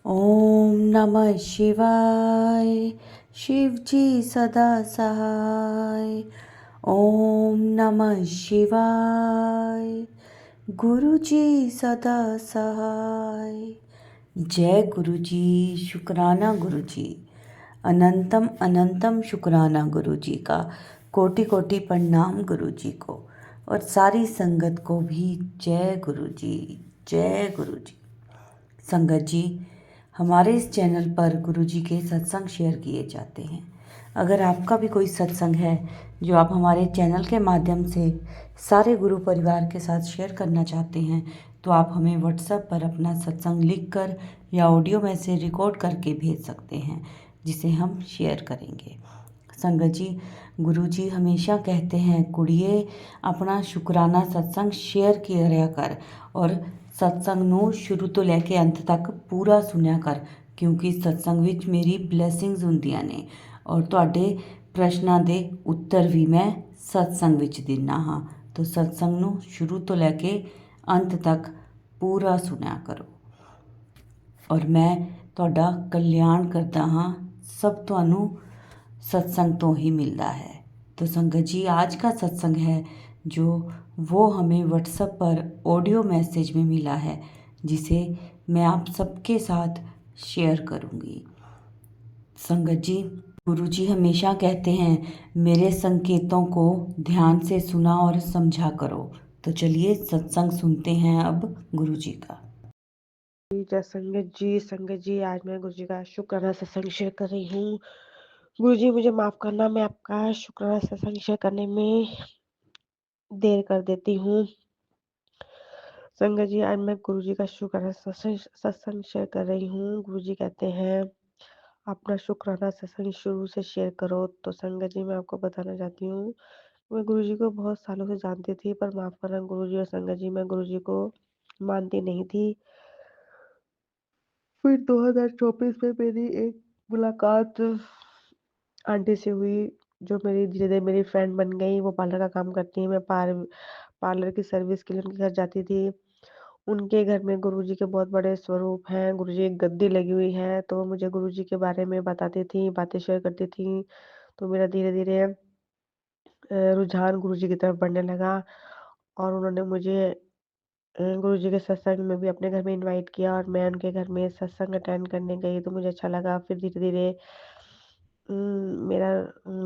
ओम नमः शिवाय। शिव जी सदा सहाय। ओम नमः शिवाय। गुरु जी सदा सहाय। जय गुरु जी। शुक्राना गुरु जी। अनंतम अनंतम शुक्राना गुरु जी का। कोटि कोटि प्रणाम गुरु जी को और सारी संगत को भी जय गुरु जी। जय गुरु जी। संगत जी, हमारे इस चैनल पर गुरु जी के सत्संग शेयर किए जाते हैं। अगर आपका भी कोई सत्संग है जो आप हमारे चैनल के माध्यम से सारे गुरु परिवार के साथ शेयर करना चाहते हैं तो आप हमें व्हाट्सएप पर अपना सत्संग लिखकर या ऑडियो मैसेज रिकॉर्ड करके भेज सकते हैं, जिसे हम शेयर करेंगे। संगत जी, गुरु जी हमेशा कहते हैं कुड़िए अपना शुक्राना सत्संग शेयर किया कर और सत्संग ਨੂੰ ਸ਼ੁਰੂ ਤੋਂ ਲੈ ਕੇ ਅੰਤ ਤੱਕ ਪੂਰਾ ਸੁਣਿਆ ਕਰ, ਕਿਉਂਕਿ ਸਤਸੰਗ ਵਿੱਚ ਮੇਰੀ ਬਲੇਸਿੰਗਸ ਹੁੰਦੀਆਂ ਨੇ ਔਰ ਤੁਹਾਡੇ ਪ੍ਰਸ਼ਨਾਂ ਦੇ ਉੱਤਰ ਵੀ ਮੈਂ ਸਤਸੰਗ ਵਿੱਚ ਦਿੰਦਾ ਹਾਂ। ਤਾਂ ਸਤਸੰਗ ਨੂੰ ਸ਼ੁਰੂ ਤੋਂ ਲੈ ਕੇ ਅੰਤ ਤੱਕ ਪੂਰਾ ਸੁਣਿਆ ਕਰੋ ਔਰ ਮੈਂ ਤੁਹਾਡਾ ਕਲਿਆਣ ਕਰਦਾ ਹਾਂ। सब ਤੁਹਾਨੂੰ सत्संग तो ही मिलता है। तो संगत जी, आज का सत्संग है जो वो हमें व्हाट्सएप पर ऑडियो मैसेज में मिला है, जिसे मैं आप सबके साथ शेयर करूँगी। संगत जी, गुरु जी हमेशा कहते हैं मेरे संकेतों को ध्यान से सुना और समझा करो। तो चलिए सत्संग सुनते हैं अब गुरु जी का। जय संगत जी आज मैं गुरु जी का शुक्राना सत्संग शेयर कर रही हूँ। गुरु जी मुझे माफ करना, मैं आपका शुक्राना सत्संग शेयर करने में देर कर देती हूँ। संगत जी आज मैं गुरु जी का शुक्राना सत्संग शेयर कर रही हूँ। गुरु जी कहते हैं अपना शुक्राना सत्संग शुरू से शेयर करो। तो संगत जी मैं आपको बताना चाहती हूँ, मैं गुरु जी को बहुत सालों से जानती थी, पर माफ करना गुरु जी और संगत जी, मैं गुरु जी को मानती नहीं थी। फिर 2024 में मेरी एक मुलाकात आंटी से हुई, जो मेरी धीरे-धीरे मेरी फ्रेंड बन गई। वो पार्लर का काम करती हैं, मैं पार्लर की सर्विस के लिए उनके घर जाती थी। उनके घर में गुरुजी के बहुत बड़े स्वरूप हैं, गुरुजी की गद्दी लगी हुई है, तो वो मुझे गुरुजी के बारे में बताती थीं, बातें शेयर करती थीं। तो मेरा धीरे-धीरे रुझान गुरुजी की तरफ बढ़ने लगा और उन्होंने मुझे गुरुजी के सत्संग में भी अपने घर में इनवाइट किया और मैं उनके घर में सत्संग अटेंड करने गई, तो मुझे अच्छा लगा। फिर धीरे-धीरे मेरा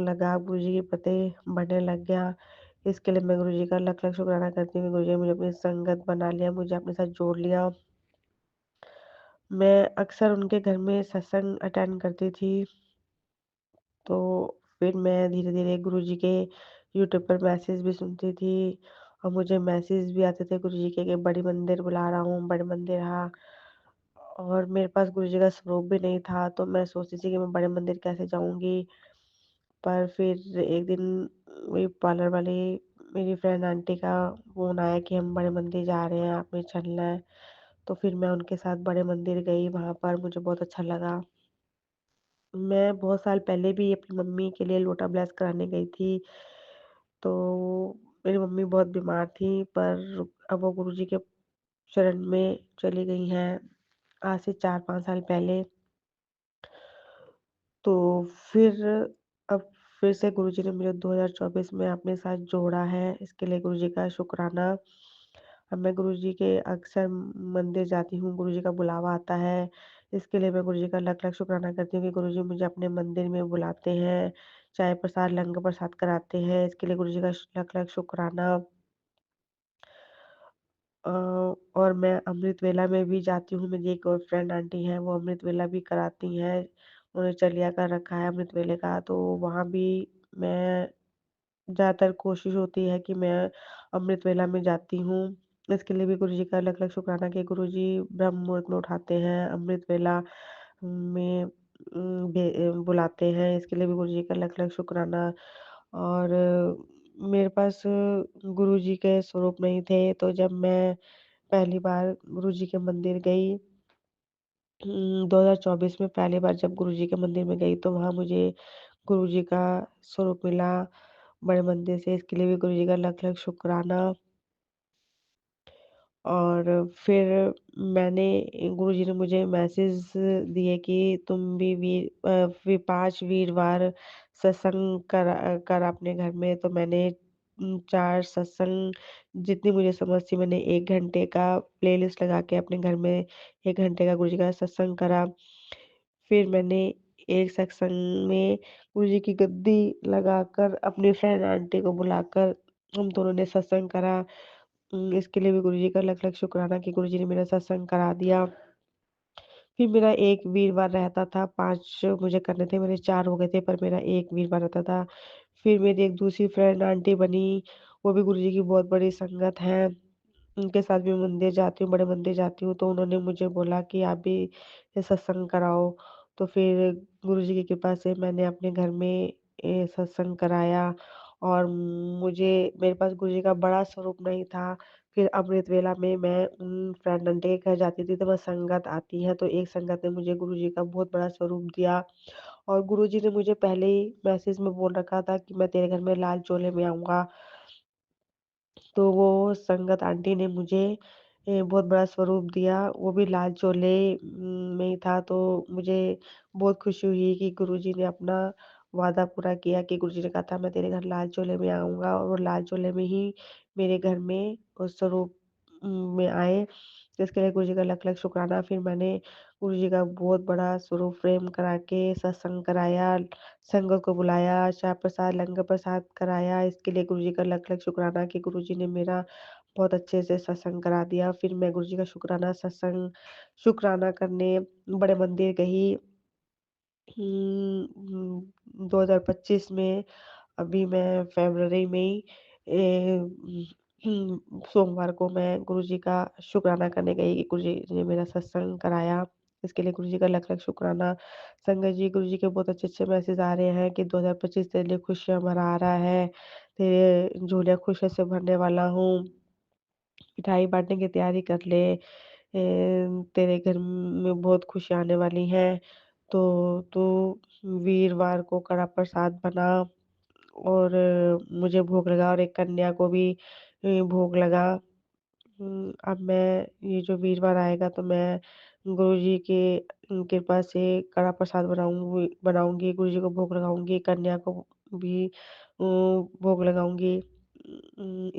लगाव गुरुजी के प्रति बढ़ने लग गया। इसके लिए मैं गुरुजी का लख-लख शुक्राना करती हूँ कि गुरुजी ने मुझे अपनी संगत बना लिया, मुझे अपने साथ जोड़ लिया। मैं अक्सर उनके घर में सत्संग अटेंड करती थी, तो फिर मैं धीरे-धीरे गुरुजी के यूट्यूब पर मैसेज भी सुनती थी और मुझे मैसेज भी आते थे गुरुजी के कि बड़ी मंदिर बुला रहा हूँ, बड़े मंदिर हाँ। और मेरे पास गुरुजी का स्वरूप भी नहीं था, तो मैं सोचती थी कि मैं बड़े मंदिर कैसे जाऊँगी। पर फिर एक दिन वही पार्लर वाली मेरी फ्रेंड आंटी का फ़ोन आया कि हम बड़े मंदिर जा रहे हैं, आपने चलना है। तो फिर मैं उनके साथ बड़े मंदिर गई, वहाँ पर मुझे बहुत अच्छा लगा। मैं बहुत साल पहले भी अपनी मम्मी के लिए लोटा ब्लेस कराने गई थी, तो मेरी मम्मी बहुत बीमार थी, पर अब वो गुरुजी के शरण में चली गई हैं, आज से 4-5 साल पहले। तो फिर अब फिर से गुरुजी ने मुझे 2024 में अपने साथ जोड़ा है, इसके लिए गुरुजी का शुक्राना। अब मैं गुरुजी के अक्सर मंदिर जाती हूँ, गुरुजी का बुलावा आता है, इसके लिए मैं गुरुजी का लख-लख शुक्राना करती हूँ कि गुरुजी मुझे अपने मंदिर में बुलाते हैं, चाय प्रसाद, लंगर प्रसाद कराते हैं, इसके लिए गुरुजी का लख-लख शुक्राना। अ, और मैं अमृत वेला में भी जाती हूँ, मेरी एक और फ्रेंड आंटी हैं, वो अमृत वेला भी कराती हैं, उन्होंने चलिया कर रखा है अमृत वेले का, तो वहाँ भी मैं ज़्यादातर कोशिश होती है कि मैं अमृत वेला में जाती हूँ। इसके लिए भी गुरुजी का लख-लख शुक्राना कि गुरुजी ब्रह्म मुहूर्त में उठाते हैं, अमृत वेला में बुलाते हैं, इसके लिए भी गुरुजी का लख-लख शुक्राना। और मेरे पास गुरुजी के स्वरूप नहीं थे, तो जब मैं पहली बार गुरुजी के मंदिर गई, 2024 में पहली बार जब गुरुजी के मंदिर में गई, तो वहाँ मुझे गुरुजी का स्वरूप मिला बड़े मंदिर से, इसके लिए भी गुरुजी का लख-लख शुक्राना। और फिर मैंने गुरुजी ने मुझे मैसेज दिए कि तुम भी 5 वीरवार सत्संग कर अपने घर में। तो मैंने 4 सत्संग, जितनी मुझे समझ थी, मैंने 1 घंटे का प्लेलिस्ट लगा के अपने घर में 1 घंटे का गुरुजी का सत्संग करा। फिर मैंने एक सत्संग में गुरुजी की गद्दी लगाकर अपनी फ्रेंड आंटी को बुलाकर हम दोनों ने सत्संग करा। इसके लिए भी गुरुजी का लख-लख शुक्राना कि गुरुजी ने मेरा सत्संग करा दिया। फिर मेरा 1 वीरवार रहता था, 5 मुझे करने थे, मेरे 4 हो गए थे, पर मेरा 1 वीरवार रहता था। फिर मेरी एक दूसरी फ्रेंड आंटी बनी, वो भी गुरुजी की बहुत बड़ी संगत हैं। उनके साथ भी मंदिर जाती हूँ, बड़े मंदिर जाती हूँ, तो उन्होंने मुझे बोला कि आप भी ये सत्संग कराओ। तो फिर गुरुजी की कृपा से मैंने अपने घर में सत्संग कराया। और मुझे मेरे पास गुरुजी का बड़ा स्वरूप नहीं था। फिर अमृत वेला में मैं उन फ्रेंड आंटी के घर जाती थी, तो वह संगत आती है, तो एक संगत ने मुझे गुरुजी का बहुत बड़ा स्वरूप दिया। और गुरुजी ने मुझे पहले ही मैसेज में बोल रखा था कि मैं तेरे घर में लाल चोले में आऊँगा। तो वो संगत आंटी ने मुझे बहुत बड़ा स्वरूप दिया, वो भी लाल चोले में ही था। तो मुझे बहुत खुशी हुई कि गुरुजी ने अपना वादा पूरा किया कि गुरुजी ने कहा था मैं तेरे घर लाल चोले में आऊँगा, और वो लाल चोले में ही मेरे घर में उस स्वरूप में आए। तो इसके लिए गुरुजी का लख-लख शुक्राना। फिर मैंने गुरुजी का बहुत बड़ा स्वरूप फ्रेम करा के सत्संग कराया, संगत को बुलाया, चाय प्रसाद, लंगर प्रसाद कराया। इसके लिए गुरुजी का लख-लख शुक्राना कि गुरुजी ने मेरा बहुत अच्छे से सत्संग करा दिया। फिर मैं गुरुजी का शुक्राना करने बड़े मंदिर गई। 2025 में, अभी मैं फ़रवरी में ही सोमवार को मैं गुरुजी का शुक्राना करने गई कि गुरुजी ने मेरा सत्संग कराया। इसके लिए गुरुजी का लख-लख शुक्राना। संगत जी, गुरुजी के बहुत अच्छे-अच्छे मैसेज आ रहे हैं कि 2025 तेरे लिए खुशियाँ भरा आ रहा है। तेरे झोलियाँ खुशियों से भरने वाला हूँ। मिठाई बाँटने की तैयारी कर ले। तेरे घर में बहुत खुशियाँ आने वाली हैं। तो तू वीरवार को कड़ा प्रसाद बना, और मुझे भोग लगा, और एक कन्या को भी भोग लगा। अब मैं ये जो वीरवार आएगा तो मैं गुरुजी के कृपा से कड़ा प्रसाद बनाऊँगी, गुरुजी को भोग लगाऊँगी, कन्या को भी भोग लगाऊँगी।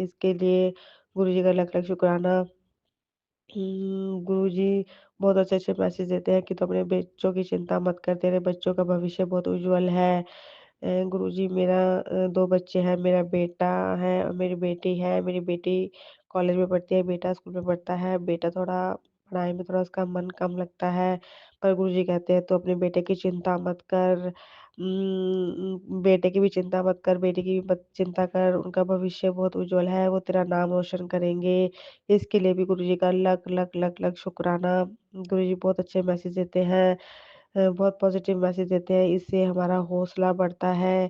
इसके लिए गुरुजी का लख-लख शुक्राना। गुरुजी बहुत अच्छे-अच्छे मैसेज देते हैं कि तू अपने बच्चों की चिंता मत कर, तेरे बच्चों का भविष्य बहुत उज्ज्वल है। गुरुजी, मेरा 2 बच्चे हैं, मेरा बेटा है और मेरी बेटी है। मेरी बेटी कॉलेज में पढ़ती है, बेटा स्कूल में पढ़ता है। बेटा थोड़ा पढ़ाई में थोड़ा उसका मन कम लगता है, पर गुरुजी कहते हैं तू अपने बेटे की चिंता मत कर। बेटे की भी चिंता मत कर, बेटी की भी मत चिंता कर, उनका भविष्य बहुत उज्ज्वल है, वो तेरा नाम रोशन करेंगे। इसके लिए भी गुरुजी का लख, लख, लख, लख शुक्राना। गुरुजी बहुत अच्छे मैसेज देते हैं। बहुत पॉजिटिव मैसेज देते हैं, इससे हमारा हौसला बढ़ता है।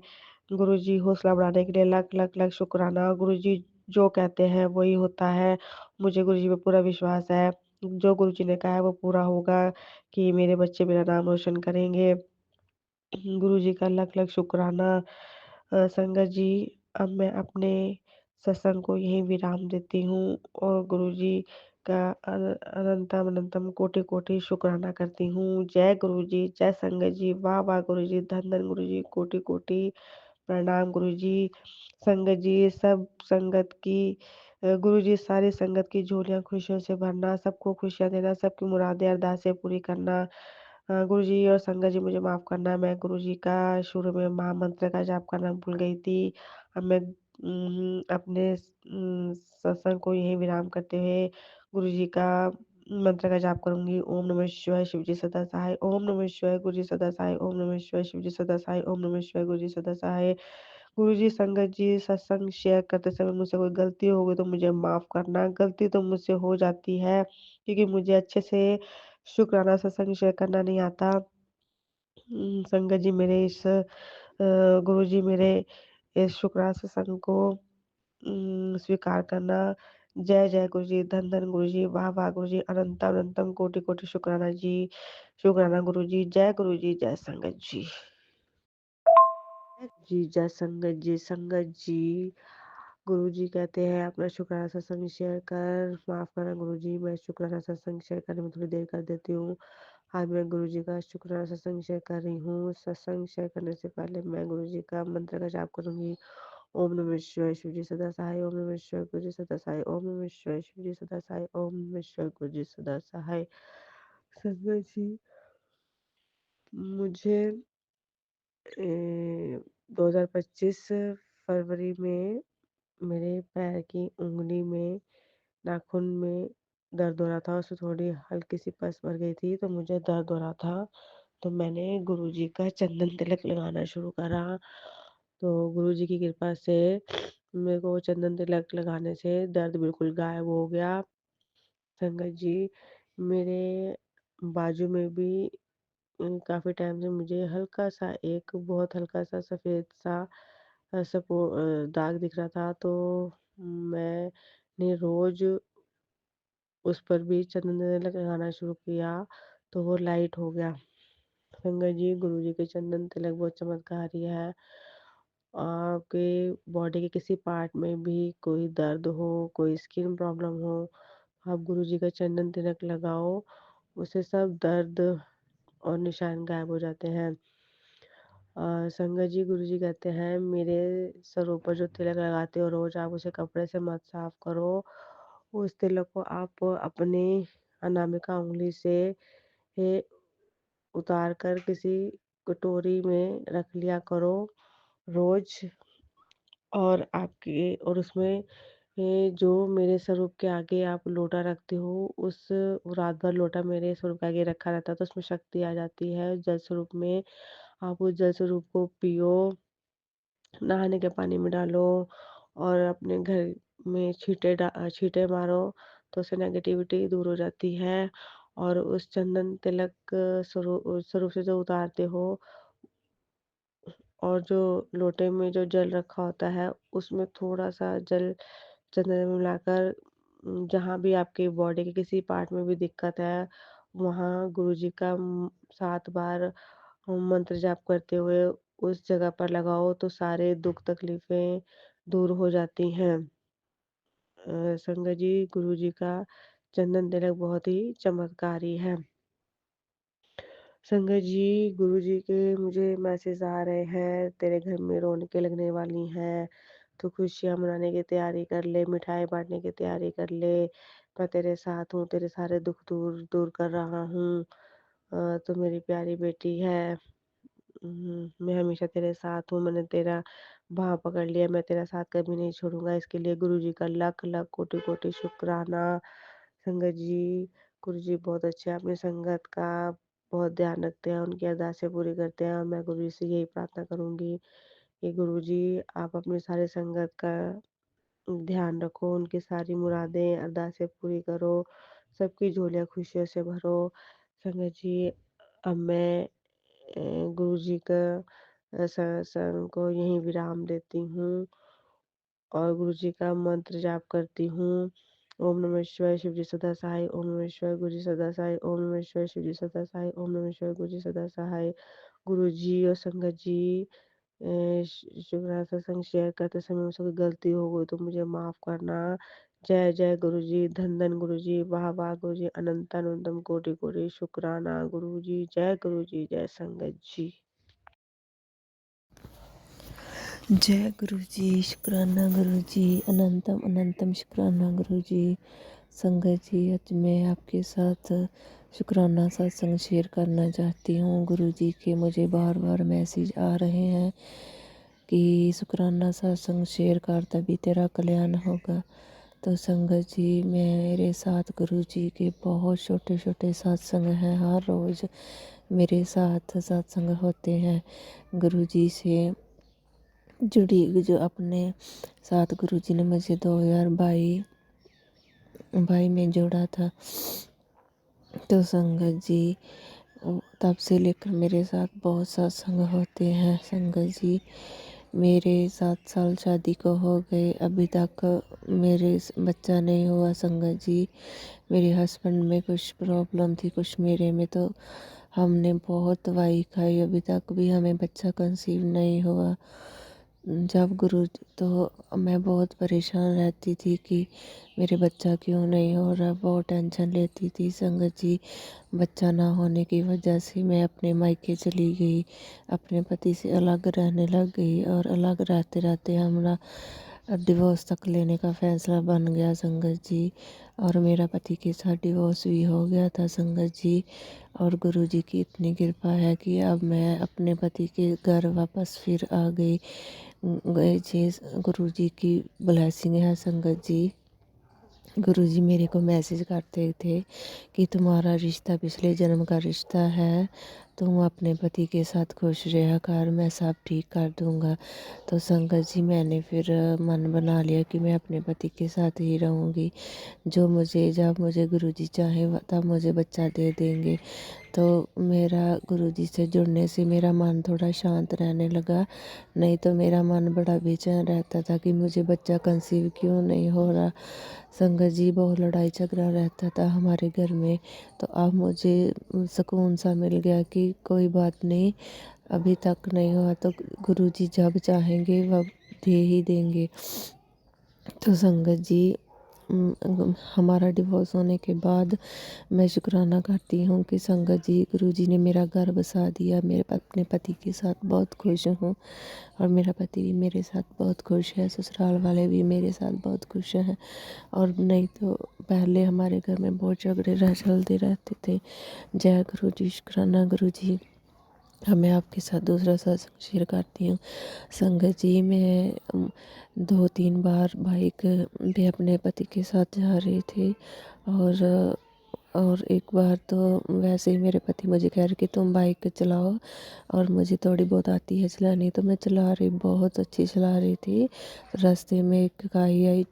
गुरुजी हौसला बढ़ाने के लिए लख, लख, लख शुक्राना। गुरुजी जो कहते हैं वही होता है। मुझे गुरुजी पे पूरा विश्वास है। जो गुरुजी ने कहा है वो पूरा होगा कि मेरे बच्चे मेरा नाम रोशन करेंगे। गुरुजी का लख-लख शुक्राना। संगत जी, अब मैं अपने सत्संग को यहीं विराम देती हूँ, और गुरुजी का अनंतम अनंतम कोटि-कोटि शुक्राना करती हूँ। जय गुरुजी, जय संगत जी, वाह वाह गुरुजी, धन धन गुरुजी, कोटि-कोटि प्रणाम गुरुजी। संगत जी, सब संगत की गुरुजी, सारी संगत की झोलियाँ खुशियों से भरना, सबको खुशियाँ देना, सबकी मुरादें अरदासें पूरी करना। गुरुजी और संगत जी, मुझे माफ़ करना, मैं गुरुजी का शुरू में महामंत्र का जाप करना भूल गई थी। अब मैं अपने सत्संग को यहीं विराम करते हुए गुरुजी का मंत्र का जाप करूँगी। ओम नमः शिवाय, शिव जी सदा सहाय। ओम नमः शिवाय, गुरुजी सदा सहाय। ओम नमः शिवाय, शिव जी सदा सहाय। ओम नमः शिवाय, गुरुजी सदा सहाय। गुरुजी, संगत जी, सत्संग शेयर करते समय मुझसे कोई गलती हो गई तो मुझे माफ़ करना। गलती तो मुझसे हो जाती है, क्योंकि मुझे अच्छे से शुक्राना सत्संग शेयर करना नहीं आता। संगत जी, गुरुजी, मेरे इस शुक्राना सत्संग को स्वीकार करना। जय जय गुरुजी, धन धन गुरुजी, वाह वाह गुरुजी, अनंतम अनंतम कोटि कोटि शुक्राना जी। शुक्राना गुरुजी। जय गुरुजी, जय संगत जी। जय जी, जय संगत जी, संगत जी। गुरुजी कहते हैं अपना शुक्राना सत्संग शेयर कर, माफ़ करना गुरुजी, मैं शुक्राना सत्संग शेयर करने में थोड़ी देर कर देती हूँ। आज मैं गुरुजी का शुक्राना सत्संग शेयर कर रही हूँ। सत्संग शेयर करने से पहले मैं गुरुजी का मंत्र का जाप करूँगी। ओम नमः शिवाय शिवजी सदा सहाय, ओम नमः शिवाय गुरुजी सदा सहाय, ओम नमः शिवाय शिवजी सदा सहाय, ओम नमः शिवाय गुरुजी सदा सहाय। संगत जी, मुझे 2025 फरवरी में मेरे पैर की उँगली में, नाखून में दर्द हो रहा था, उसमें थोड़ी हल्की सी पस भर गई थी, तो मुझे दर्द हो रहा था। तो मैंने गुरुजी का चंदन तिलक लगाना शुरू करा। तो गुरुजी की कृपा से मेरे को चंदन तिलक लगाने से दर्द बिल्कुल गायब हो गया। संगत जी, मेरे बाजू में भी काफ़ी टाइम से मुझे हल्का-सा एक बहुत हल्का-सा सफ़ेद-सा दाग दिख रहा था, तो मैंने रोज़ उस पर भी चंदन तिलक लगाना शुरू किया, तो वो लाइट हो गया। संगत जी, गुरुजी के चंदन तिलक बहुत चमत्कारी है। आपके बॉडी के किसी पार्ट में भी कोई दर्द हो, कोई स्किन प्रॉब्लम हो, आप गुरुजी का चंदन तिलक लगाओ, उससे सब दर्द और निशान गायब हो जाते हैं। संगत जी, गुरुजी कहते हैं मेरे सरों पर जो तिलक लगाते हो रोज़, आप उसे कपड़े से मत साफ करो। उस तिलक को आप अपने अनामिका उँगली से ए, उतार कर किसी कटोरी में रख लिया करो रोज़। और उसमें जो मेरे स्वरूप के आगे आप लोटा रखते हो, उस रात भर लोटा मेरे स्वरूप के आगे रखा रहता है, तो उसमें शक्ति आ जाती है जल स्वरूप में। आप उस जल स्वरूप को पियो, नहाने के पानी में डालो और अपने घर में छींटे मारो, तो उससे नेगेटिविटी दूर हो जाती है। और उस चंदन तिलक स्वरूप से जो उतारते हो, और जो लोटे में जो जल रखा होता है, उसमें थोड़ा-सा जल चंदन में मिलाकर जहाँ भी आपकी बॉडी के किसी पार्ट में भी दिक्कत है, वहाँ गुरुजी का 7 बार मंत्र जाप करते हुए उस जगह पर लगाओ, तो सारे दुःख तकलीफ़ें दूर हो जाती हैं। संगत जी, गुरुजी का चंदन तिलक बहुत ही चमत्कारी है। संगत जी, गुरुजी के मुझे मैसेज आ रहे हैं, तेरे घर में रौनकें लगने वाली हैं, तो खुशियाँ मनाने की तैयारी कर ले, मिठाई बाँटने की तैयारी कर ले। मैं तेरे साथ हूँ, तेरे सारे दुःख दूर दूर कर रहा हूँ। तू मेरी प्यारी बेटी है। मैं हमेशा तेरे साथ हूँ, मैंने तेरा बाँह पकड़ लिया, मैं तेरा साथ कभी नहीं छोड़ूँगा। इसके लिए गुरुजी का लख-लख, कोटि-कोटि शुक्राना। संगत जी, गुरुजी बहुत अच्छे हैं, अपनी संगत का बहुत ध्यान रखते हैं, उनकी अरदासें पूरी करते हैं, और मैं गुरुजी से यही प्रार्थना करूँगी कि गुरुजी आप अपनी सारी संगत का ध्यान रखो, उनकी सारी मुरादें, अरदासें पूरी करो, सबकी झोलियाँ खुशियों से भरो। संगत जी, अब मैं गुरुजी का सत्संग को यहीं विराम देती हूँ और गुरुजी का मंत्र जाप करती हूँ। ओम नमः शिवाय शिवजी सदा सहाय, ओम नमः शिवाय गुरुजी सदा सहाय, ओम नमः शिवाय शिवजी सदा सहाय, ओम नमः शिवाय गुरुजी सदा सहाय। गुरुजी और संगत जी, शुक्राना सत्संग शेयर करते समय मुझसे कोई गलती हो गई तो मुझे माफ़ करना। जय जय गुरुजी, धन धन गुरुजी, वाह वाह गुरुजी, अनंत अनंतम कोटि कोटि शुक्राना गुरुजी, जय जय संगत जी। जय गुरु जी, शुक्राना गुरु जी, अनंतम अनंतम शुक्राना गुरु जी। संगत जी, आज मैं आपके साथ शुक्राना सत्संग शेयर करना चाहती हूँ। गुरु जी के मुझे बार बार मैसेज आ रहे हैं कि शुक्राना सत्संग शेयर कर, तभी तेरा कल्याण होगा। तो संगत जी, मेरे साथ गुरु जी के बहुत छोटे छोटे सत्संग हैं, हर रोज़ मेरे साथ सत्संग होते हैं। गुरु जी से जुड़ी जो अपने साथ गुरुजी ने मुझे 2022 में जोड़ा था। तो संगत जी, तब से लेकर मेरे साथ बहुत सत्संग होते हैं। संगत जी, मेरे 7 साल शादी को हो गए, अभी तक मेरे बच्चा नहीं हुआ। संगत जी, मेरे हस्बैंड में कुछ प्रॉब्लम थी, कुछ मेरे में, तो हमने बहुत दवाई खाई, अभी तक भी हमें बच्चा कंसीव नहीं हुआ। जब गुरु तो मैं बहुत परेशान रहती थी कि मेरे बच्चा क्यों नहीं हो रहा, बहुत टेंशन लेती थी संगत जी। बच्चा ना होने की वजह से मैं अपने मायके चली गई, अपने पति से अलग रहने लग गई और अलग रहते रहते हमारा डिवोर्स तक लेने का फैसला बन गया संगत जी। और मेरा पति के साथ डिवोर्स भी हो गया था संगत जी। और गुरुजी की इतनी कृपा है कि अब मैं अपने पति के घर वापस फिर आ गई। गए जी, गुरुजी की ब्लेसिंग है संगत जी। गुरुजी मेरे को मैसेज करते थे कि तुम्हारा रिश्ता पिछले जन्म का रिश्ता है, तुम अपने पति के साथ खुश रहा कर, मैं सब ठीक कर दूंगा। तो संगत जी मैंने फिर मन बना लिया कि मैं अपने पति के साथ ही रहूँगी। जब मुझे गुरुजी चाहे तब मुझे बच्चा दे देंगे। तो मेरा गुरुजी से जुड़ने से मेरा मन थोड़ा शांत रहने लगा, नहीं तो मेरा मन बड़ा बेचैन रहता था कि मुझे बच्चा कंसीव क्यों नहीं हो रहा। संगत जी बहुत लड़ाई झगड़ा रहता था हमारे घर में। तो अब मुझे सुकून सा मिल गया कि कोई बात नहीं, अभी तक नहीं हुआ तो गुरुजी जब चाहेंगे वह दे ही देंगे। तो संगत जी हमारा डिवोर्स होने के बाद मैं शुक्राना करती हूँ कि संगत जी गुरुजी ने मेरा घर बसा दिया। मेरे अपने पति के साथ बहुत खुश हूँ और मेरा पति भी मेरे साथ बहुत खुश है, ससुराल वाले भी मेरे साथ बहुत खुश हैं। और नहीं तो पहले हमारे घर में बहुत झगड़े चलते रहते थे। जय गुरुजी, शुक्राना गुरुजी। अब मैं आपके साथ दूसरा सत्संग शेयर करती हूँ संगत जी। मैं 2-3 बार बाइक पे अपने पति के साथ जा रही थी और एक बार तो वैसे ही मेरे पति मुझे कह रहे कि तुम बाइक चलाओ, और मुझे थोड़ी बहुत आती है चलानी, तो मैं चला रही, बहुत अच्छी चला रही थी। रास्ते में एक गाय आई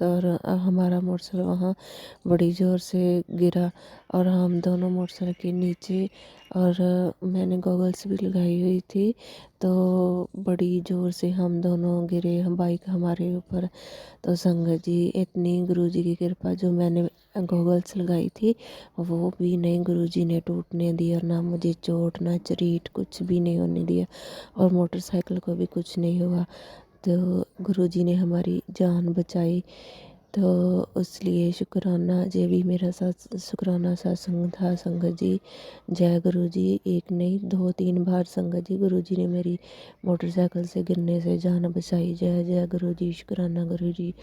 और हमारा मोटरसाइकिल वहाँ बड़ी ज़ोर से गिरा और हम दोनों मोटरसाइकिल के नीचे, और मैंने गॉगल्स भी लगाई हुई थी, तो बड़ी ज़ोर से हम दोनों गिरे, हम बाइक हमारे ऊपर। तो संगत जी इतनी गुरुजी की कृपा, जो मैंने गॉगल्स लगाई थी वो भी नहीं गुरुजी ने टूटने दिया, ना मुझे चोट ना चरीट कुछ भी नहीं होने दिया, और मोटरसाइकिल को भी कुछ नहीं हुआ। तो गुरुजी ने हमारी जान बचाई। तो इसलिए शुक्राना, ये भी मेरा साथ शुक्राना सत्संग था संगत जी। जय गुरु जी। एक नहीं 2-3 बार संगत जी गुरुजी ने मेरी मोटरसाइकिल से गिरने से जान बचाई। जय जय गुरु जी, शुक्राना गुरु जी।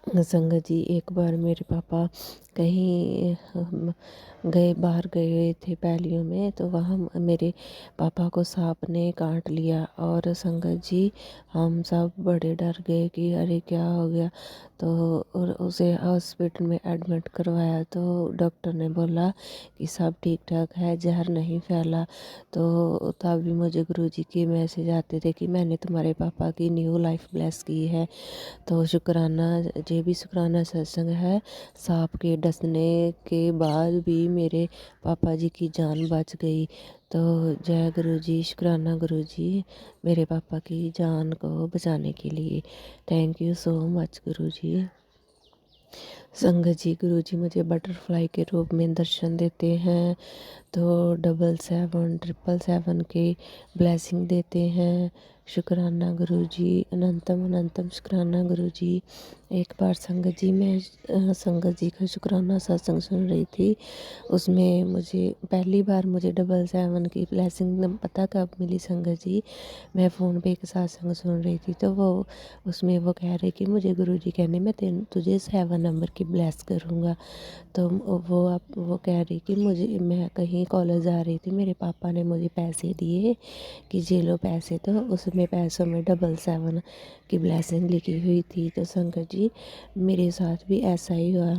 संगत जी एक बार मेरे पापा कहीं बाहर गए हुए थे पैलियों में, तो वहाँ मेरे पापा को सांप ने काट लिया, और संगत जी हम सब बड़े डर गए कि अरे क्या हो गया। तो और उसे हॉस्पिटल में एडमिट करवाया, तो डॉक्टर ने बोला कि सब ठीक ठाक है, जहर नहीं फैला। तो तब भी मुझे गुरुजी के मैसेज आते थे कि मैंने तुम्हारे पापा की न्यू लाइफ ब्लेस की है। तो शुक्राना, ये भी शुक्राना सत्संग है। सांप के डसने के बाद भी मेरे पापा जी की जान बच गई। तो जय गुरु जी, शुक्राना गुरु जी मेरे पापा की जान को बचाने के लिए। थैंक यू सो मच गुरु जी। संगत जी गुरु जी मुझे बटरफ्लाई के रूप में दर्शन देते हैं, तो 777 के ब्लेसिंग देते हैं। शुक्राना गुरु जी, अनंतम अनंतम शुक्राना गुरु जी। एक बार संगत जी मैं संगत जी का शुक्राना सत्संग सुन रही थी, उसमें मुझे पहली बार मुझे 777 की ब्लेसिंग पता कब मिली संगत जी। मैं फ़ोन पे एक सत्संग सुन रही थी, तो वो उसमें वो कह रहे कि मुझे गुरुजी कहने मैं तुझे 7 नंबर की ब्लेस करूँगा। तो वो कह रही कि मुझे, मैं कहीं कॉलेज जा रही थी, मेरे पापा ने मुझे पैसे दिए कि ये लो पैसे, तो उसमें पैसों में 777 की ब्लेसिंग लिखी हुई थी। तो संगत जी मेरे साथ भी ऐसा ही हुआ।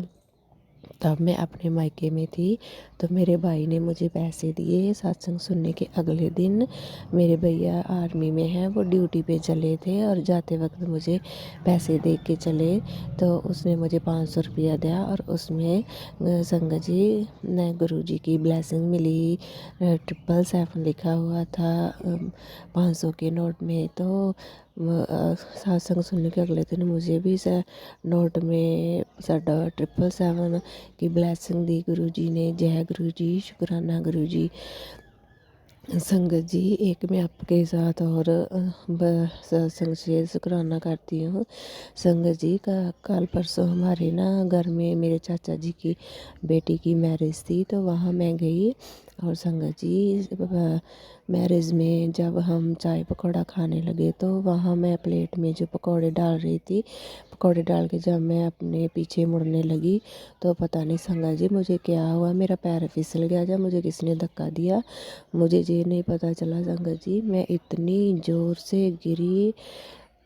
तब मैं अपने मायके में थी, तो मेरे भाई ने मुझे पैसे दिए सत्संग सुनने के अगले दिन। मेरे भैया आर्मी में हैं, वो ड्यूटी पे चले थे और जाते वक्त मुझे पैसे दे के चले। तो उसने मुझे 500 रुपया दिया, और उसमें संगत जी ने गुरु जी की ब्लेसिंग मिली। 777 लिखा हुआ था 500 के नोट में। तो सत्संग सुनने के अगले दिन मुझे भी नोट में 777 की ब्लेसिंग दी गुरु जी ने। जय गुरु जी, शुक्राना गुरु जी। संगत जी, एक मैं आपके साथ और सत्संग शेयर शुक्राना करती हूँ। संगत जी का कल परसों हमारे ना घर में मेरे चाचा जी की बेटी की मैरिज थी, तो वहाँ मैं गई। और संगत जी मैरिज में जब हम चाय पकौड़ा खाने लगे, तो वहाँ मैं प्लेट में जो पकौड़े डाल रही थी, पकौड़े डाल के जब मैं अपने पीछे मुड़ने लगी, तो पता नहीं संगत जी मुझे क्या हुआ, मेरा पैर फिसल गया, जब मुझे किसी ने धक्का दिया मुझे ये नहीं पता चला संगत जी, मैं इतनी ज़ोर से गिरी।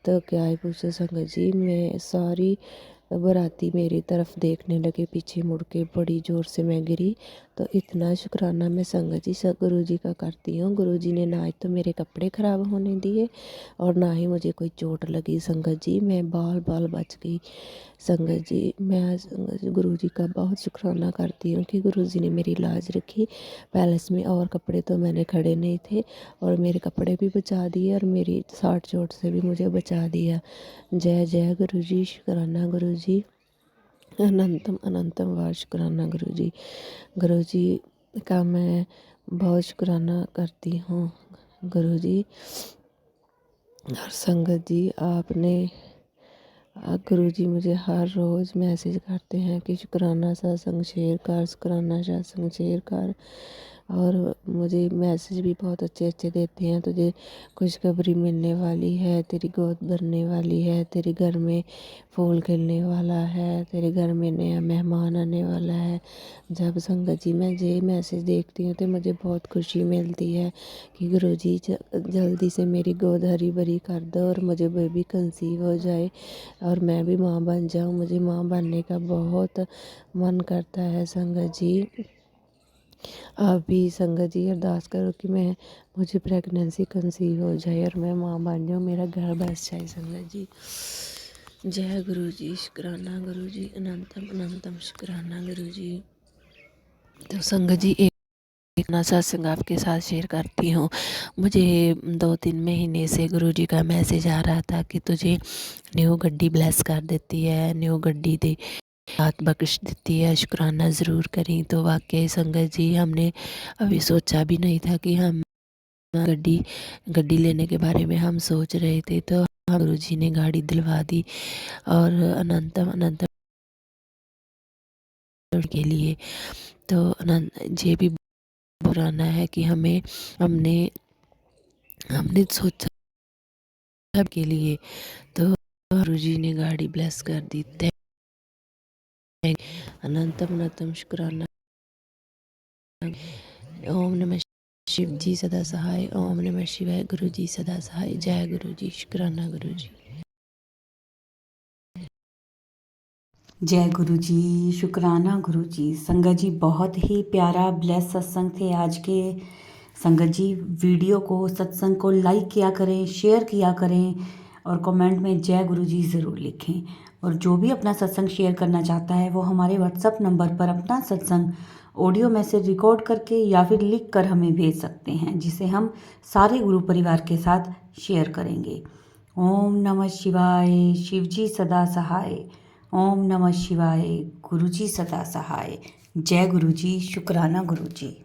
तो क्या ही पूछो संगत जी, मैं सारी बाराती मेरी तरफ देखने लगे, पीछे मुड़ के बड़ी ज़ोर से मैं गिरी। तो इतना शुक्राना मैं संगत जी गुरु जी का करती हूँ। गुरु जी ने ना ही तो मेरे कपड़े ख़राब होने दिए और ना ही मुझे कोई चोट लगी। संगत जी मैं बाल बाल बच गई। संगत जी मैं संगत जी गुरु जी का बहुत शुक्राना करती हूँ कि गुरु जी ने मेरी लाज रखी। पैलेस में और कपड़े तो मैंने खड़े नहीं थे और मेरे कपड़े भी बचा दिए और मेरी साट चोट से भी मुझे बचा दिया। जय जय गुरु जी, शुक्राना गुरु जी, अनंतम अनंतम वार शुक्राना गुरु जी। गुरु जी का मैं बहुत शुक्राना करती हूँ गुरु जी। और संगत जी आपने गुरु जी मुझे हर रोज़ मैसेज करते हैं कि शुक्राना सत्संग शेयर कर, शुक्राना सत्संग शेयर कर। और मुझे मैसेज भी बहुत अच्छे अच्छे देते हैं, तुझे खुशखबरी मिलने वाली है, तेरी गोद भरने वाली है, तेरे घर में फूल खिलने वाला है, तेरे घर में नया मेहमान आने वाला है। जब संगत जी मैं ये मैसेज देखती हूँ तो मुझे बहुत खुशी मिलती है कि गुरु जी जल्दी से मेरी गोद हरी भरी कर दो और मुझे बेबी कंसीव हो जाए और मैं भी माँ बन जाऊँ। मुझे माँ बनने का बहुत मन करता है संगत जी। आप भी संगत जी अरदास करो कि मुझे प्रेगनेंसी कंसीव हो जाए और मैं माँ बन जाऊँ, मेरा घर बस जाए संगत जी। जय गुरु जी, शुक्राना गुरु जी, अनंतम अनंतम शुक्राना गुरु जी। तो संगत जी एक ना सत्संग आपके साथ शेयर करती हूँ। मुझे 2-3 महीने से गुरु जी का मैसेज आ रहा था कि तुझे न्यू गड्डी ब्लेस कर देती है, न्यू गड्डी दे हाथ बख्श देती है, शुक्राना ज़रूर करें। तो वाकई संगत जी हमने अभी सोचा भी नहीं था कि हम गड्डी लेने के बारे में हम सोच रहे थे, तो गुरु जी ने गाड़ी दिलवा दी और अनंतम अनंतम के लिए। तो अनंत ये भी पुराना है कि हमने हमने सोचा के लिए, तो गुरु जी ने गाड़ी ब्लेस कर दी। अनंतम अनंतम शुक्राना। ओम नमः शिव जी सदा सहाय, ओम नमः शिवाय, गुरु जी सदा सहाय। जय गुरु जी, शुक्राना गुरु जी। जय गुरु जी, शुक्राना गुरु जी। संगत जी बहुत ही प्यारा ब्लेस सत्संग थे आज के। संगत जी वीडियो को सत्संग को लाइक किया करें, शेयर किया करें और कमेंट में जय गुरु जी ज़रूर लिखें। और जो भी अपना सत्संग शेयर करना चाहता है वो हमारे व्हाट्सएप नंबर पर अपना सत्संग ऑडियो मैसेज रिकॉर्ड करके या फिर लिख कर हमें भेज सकते हैं, जिसे हम सारे गुरु परिवार के साथ शेयर करेंगे। ओम नमः शिवाय, शिव जी सदा सहाय। ओम नमः शिवाय, गुरु जी सदा सहाय। जय गुरु जी, शुक्राना गुरु जी।